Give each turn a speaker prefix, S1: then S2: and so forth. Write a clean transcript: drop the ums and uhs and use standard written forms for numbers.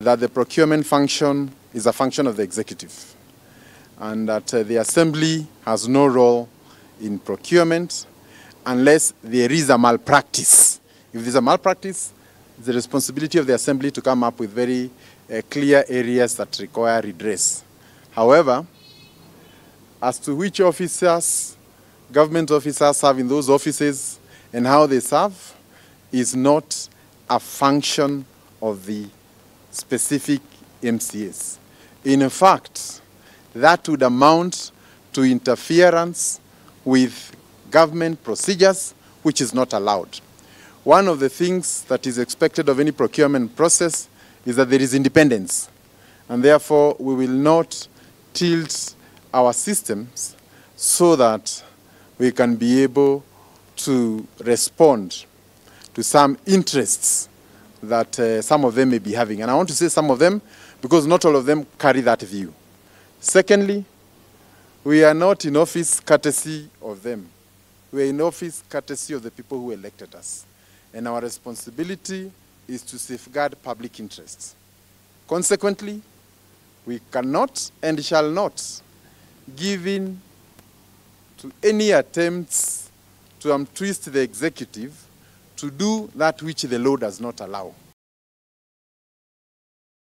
S1: that the procurement function is a function of the executive, and that the assembly has no role in procurement unless there is a malpractice. If there's a malpractice, it's the responsibility of the assembly to come up with very clear areas that require redress. However, as to which officers, government officers serve in those offices and how they serve is not a function of the specific MCAs. In fact, that would amount to interference with government procedures, which is not allowed. One of the things that is expected of any procurement process is that there is independence, and therefore we will not tilt our systems so that we can be able to respond to some interests that some of them may be having. And I want to say some of them because not all of them carry that view. Secondly, we are not in office courtesy of them. We are in office courtesy of the people who elected us. And our responsibility is to safeguard public interests. Consequently, we cannot and shall not give in to any attempts to twist the executive to do that which the law does not allow.